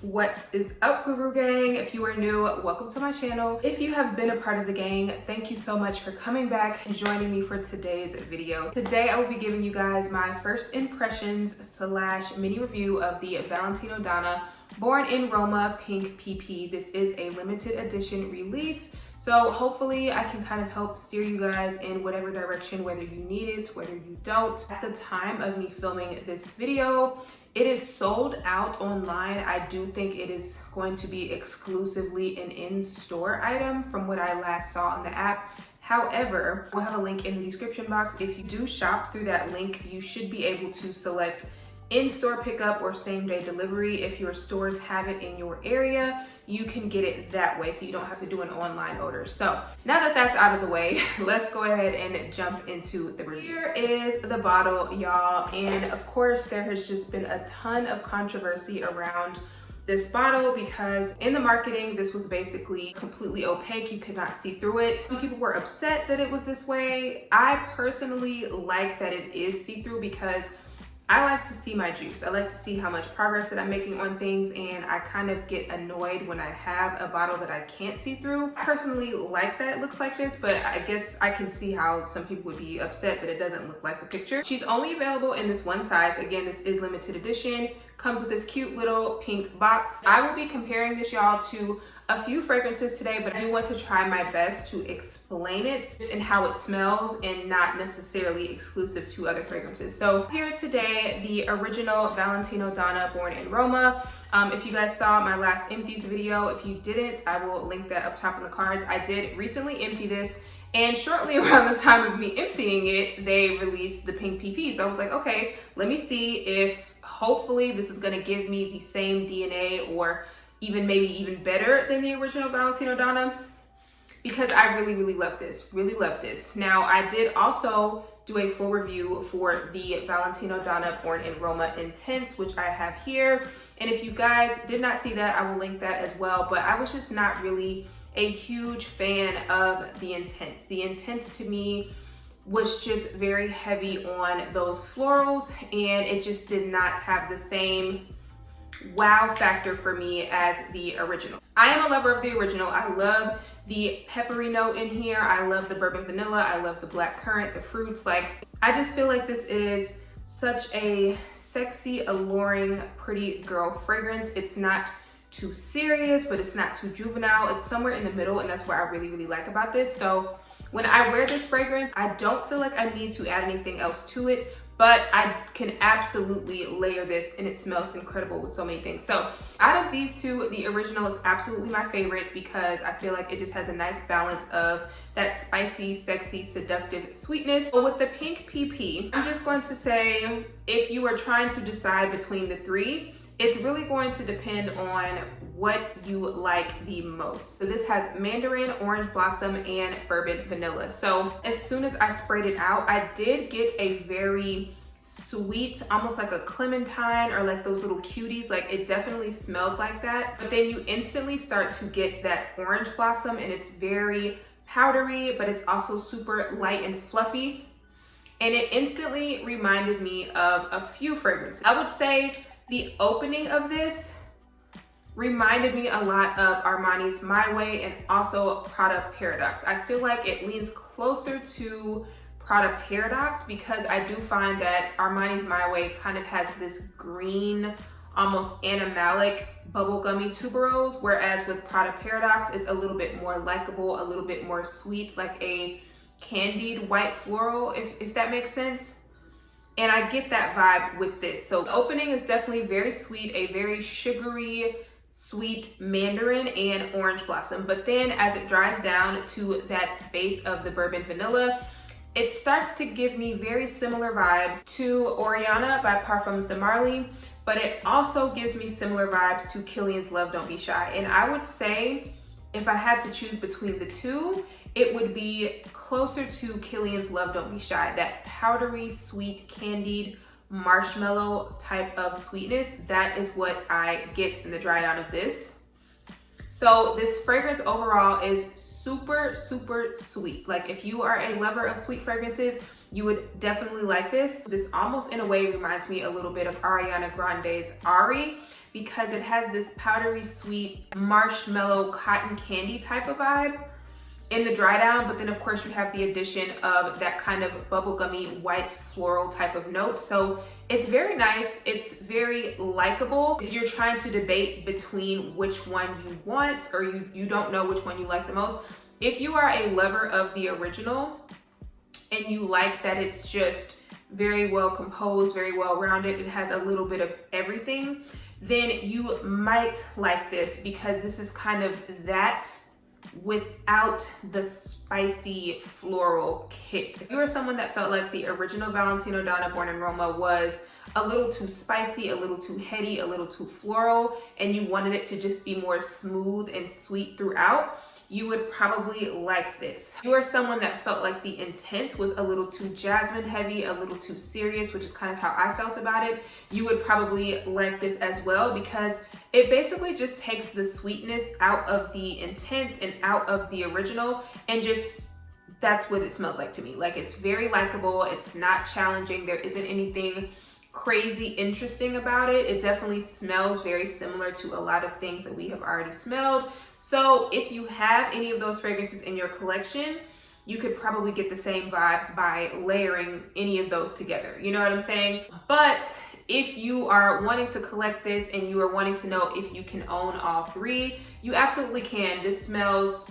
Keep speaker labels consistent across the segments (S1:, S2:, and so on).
S1: What is up, Guru Gang? If you are new, welcome to my channel. If you have been a part of the gang, thank you so much for coming back and joining me for today's video. Today I will be giving you guys my first impressions / mini review of the Valentino Donna Born in Roma Pink PP. This is a limited edition release, so hopefully I can kind of help steer you guys in whatever direction, whether you need it, whether you don't. At the time of me filming this video, it is sold out online. I do think it is going to be exclusively an in-store item from what I last saw on the app. However, we'll have a link in the description box. If you do shop through that link, you should be able to select in-store pickup or same-day delivery. If your stores have it in your area, you can get it that way, so you don't have to do an online order. So now that that's out of the way, let's go ahead and jump into the review. Here is the bottle, y'all, and of course there has just been a ton of controversy around this bottle because in the marketing this was basically completely opaque. You could not see through it. Some people were upset that it was this way. I personally like that it is see-through because I like to see my juice. I like to see how much progress that I'm making on things, and I kind of get annoyed when I have a bottle that I can't see through. I personally like that it looks like this, but I guess I can see how some people would be upset that it doesn't look like the picture. She's only available in this one size. Again, this is limited edition. Comes with this cute little pink box. I will be comparing this, y'all, to a few fragrances today, but I do want to try my best to explain it and how it smells and not necessarily exclusive to other fragrances. So here today, the original Valentino Donna Born in Roma. If you guys saw my last empties video, if you didn't, I will link that up top in the cards. I did recently empty this, and shortly around the time of me emptying it, they released the pink PP. So I was like, okay, let me see if hopefully this is gonna give me the same DNA or even maybe even better than the original Valentino Donna, because I really love this, Now, I did also do a full review for the Valentino Donna Born in Roma Intense, which I have here. And if you guys did not see that, I will link that as well. But I was just not really a huge fan of the Intense. The Intense to me was just very heavy on those florals, and it just did not have the same wow factor for me as the original. I am a lover of the original. I love the peppery note in here. I love the bourbon vanilla. I love the black currant, the fruits. Like, I just feel like this is such a sexy, alluring, pretty girl fragrance. It's not too serious, but it's not too juvenile. It's somewhere in the middle, and that's what I really like about this. So when I wear this fragrance, I don't feel like I need to add anything else to it, but I can absolutely layer this, and it smells incredible with so many things. So out of these two, the original is absolutely my favorite because I feel like it just has a nice balance of that spicy, sexy, seductive sweetness. But with the pink PP, I'm just going to say, if you are trying to decide between the three, it's really going to depend on what you like the most. So this has mandarin, orange blossom, and bourbon vanilla. So as soon as I sprayed it out, I did get a very sweet, almost like a clementine or like those little cuties. Like, it definitely smelled like that. But then you instantly start to get that orange blossom, and it's very powdery, but it's also super light and fluffy. And it instantly reminded me of a few fragrances. I would say the opening of this reminded me a lot of Armani's My Way and also Prada Paradox. I feel like it leans closer to Prada Paradox because I do find that Armani's My Way kind of has this green, almost animalic bubblegummy tuberose, whereas with Prada Paradox, it's a little bit more likable, a little bit more sweet, like a candied white floral, if that makes sense. And I get that vibe with this. So the opening is definitely very sweet, a very sugary, sweet mandarin and orange blossom. But then as it dries down to that base of the bourbon vanilla, it starts to give me very similar vibes to Oriana by Parfums de Marly, but it also gives me similar vibes to Kilian's Love Don't Be Shy. And I would say if I had to choose between the two, it would be closer to Kilian's Love Don't Be Shy, that powdery, sweet, candied, marshmallow type of sweetness. That is what I get in the dry down of this. So this fragrance overall is super sweet. Like, if you are a lover of sweet fragrances, you would definitely like this. This almost in a way reminds me a little bit of Ariana Grande's Ari. because it has this powdery sweet marshmallow cotton candy type of vibe in the dry down, but then of course you have the addition of that kind of bubblegummy white floral type of note. So it's very nice, it's very likable. If you're trying to debate between which one you want, or you don't know which one you like the most, if you are a lover of the original and you like that it's just very well composed, very well rounded, it has a little bit of everything, then you might like this, because this is kind of that without the spicy floral kick. If you are someone that felt like the original Valentino Donna Born in Roma was a little too spicy, a little too heady, a little too floral, and you wanted it to just be more smooth and sweet throughout, you would probably like this. If you are someone that felt like the intent was a little too jasmine heavy, a little too serious, which is kind of how I felt about it, you would probably like this as well, because it basically just takes the sweetness out of the intent and out of the original, and just, that's what it smells like to me. Like, it's very likable, it's not challenging, there isn't anything crazy interesting about it. It definitely smells very similar to a lot of things that we have already smelled. So if you have any of those fragrances in your collection, you could probably get the same vibe by layering any of those together. You know what I'm saying? But if you are wanting to collect this and you are wanting to know if you can own all three, you absolutely can. This smells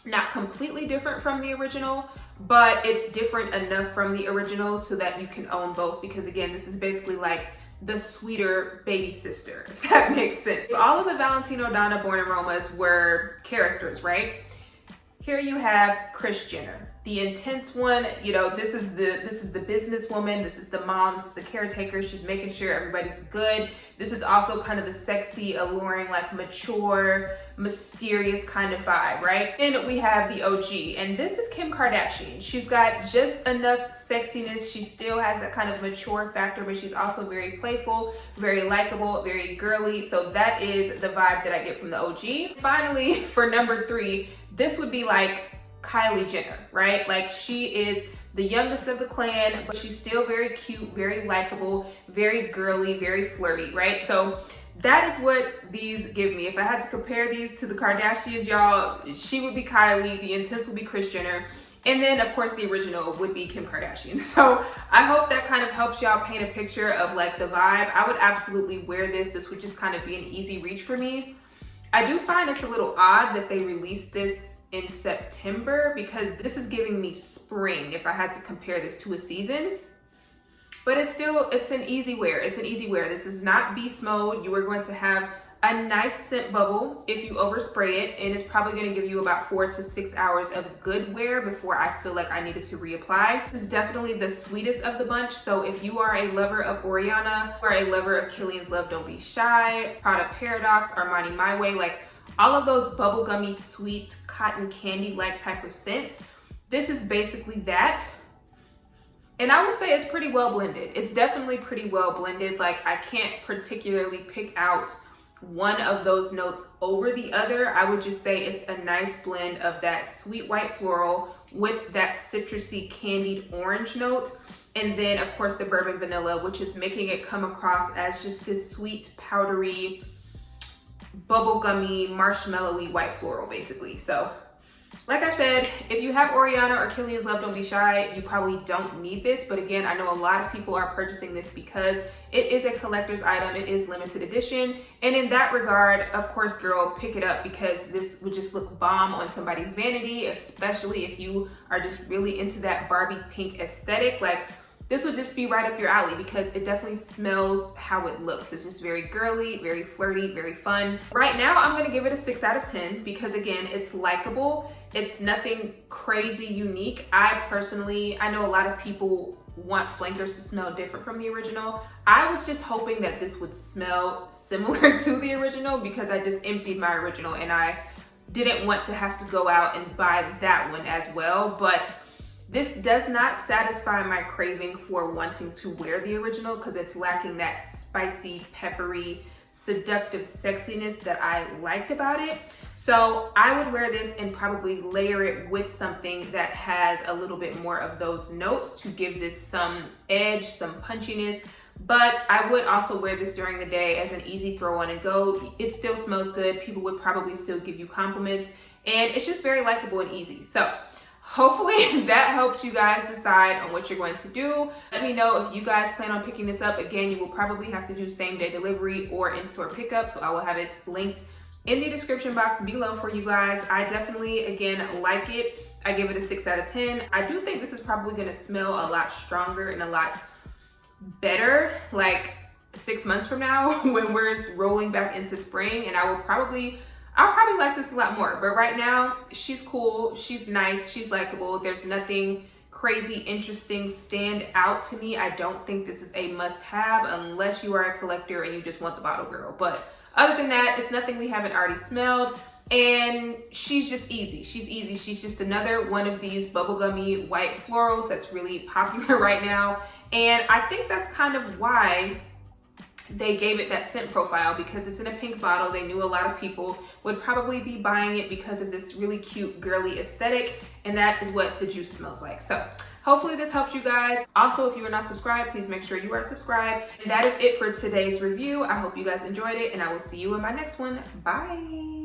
S1: not completely different from the original, but it's different enough from the original so that you can own both, because again, this is basically like the sweeter baby sister, if that makes sense. All of the Valentino Donna Born in Romas were characters, right? Here you have Kris Jenner, the intense one. You know, this is the businesswoman, this is the mom, this is the caretaker. She's making sure everybody's good. This is also kind of the sexy, alluring, like mature, mysterious kind of vibe, right? And we have the OG, and this is Kim Kardashian. She's got just enough sexiness. She still has that kind of mature factor, but she's also very playful, very likable, very girly. So that is the vibe that I get from the OG. Finally, for number 3, this would be like Kylie Jenner, right? Like, she is the youngest of the clan, but she's still very cute, very likable, very girly, very flirty, right? So that is what these give me. If I had to compare these to the Kardashians, y'all, she would be Kylie, the intense would be Kris Jenner, and then of course the original would be Kim Kardashian. So I hope that kind of helps y'all paint a picture of like the vibe. I would absolutely wear this. This would just kind of be an easy reach for me. I do find it's a little odd that they released this in September, because this is giving me spring if I had to compare this to a season. But it's an easy wear. It's an easy wear. This is not beast mode. You are going to have a nice scent bubble if you overspray it, and it's probably going to give you about 4 to 6 hours of good wear before I feel like I needed to reapply. This is definitely the sweetest of the bunch. So if you are a lover of Oriana, or a lover of Killian's Love Don't Be Shy, Prada Paradox, Armani My Way, like all of those bubblegummy, sweet, cotton candy-like type of scents, this is basically that. And I would say it's pretty well blended. It's definitely pretty well blended. Like, I can't particularly pick out one of those notes over the other. I would just say it's a nice blend of that sweet white floral with that citrusy candied orange note. And then of course the bourbon vanilla, which is making it come across as just this sweet, powdery, bubblegummy, marshmallowy white floral basically. So like I said, if you have Oriana or Killian's Love Don't Be Shy, you probably don't need this. But again, I know a lot of people are purchasing this because it is a collector's item. It is limited edition. And in that regard, of course, girl, pick it up, because this would just look bomb on somebody's vanity, especially if you are just really into that Barbie pink aesthetic. Like, this would just be right up your alley, because it definitely smells how it looks. It's just very girly, very flirty, very fun. Right now, I'm gonna give it a 6 out of 10 because again, it's likable. It's nothing crazy unique. I know a lot of people want flankers to smell different from the original. I was just hoping that this would smell similar to the original, because I just emptied my original and I didn't want to have to go out and buy that one as well. But this does not satisfy my craving for wanting to wear the original, because it's lacking that spicy, peppery, seductive sexiness that I liked about it. So I would wear this and probably layer it with something that has a little bit more of those notes to give this some edge, some punchiness, but I would also wear this during the day as an easy throw on and go. It still smells good. People would probably still give you compliments, and it's just very likable and easy. So hopefully that helped you guys decide on what you're going to do. Let me know if you guys plan on picking this up. Again, you will probably have to do same day delivery or in-store pickup, so I will have it linked in the description box below for you guys. I definitely, again, like it. I give it a 6 out of 10. I do think this is probably gonna smell a lot stronger and a lot better like 6 months from now when we're rolling back into spring, and I'll probably like this a lot more. But right now, she's cool, she's nice, she's likable. There's nothing crazy interesting stand out to me. I don't think this is a must-have unless you are a collector and you just want the bottle girl. But other than that, it's nothing we haven't already smelled, and she's just easy. She's easy. She's just another one of these bubblegummy white florals that's really popular right now. And I think that's kind of why they gave it that scent profile, because it's in a pink bottle. They knew a lot of people would probably be buying it because of this really cute girly aesthetic, and that is what the juice smells like. So hopefully this helped you guys. Also, if you are not subscribed, please make sure you are subscribed. And that is it for today's review. I hope you guys enjoyed it, and I will see you in my next one. Bye.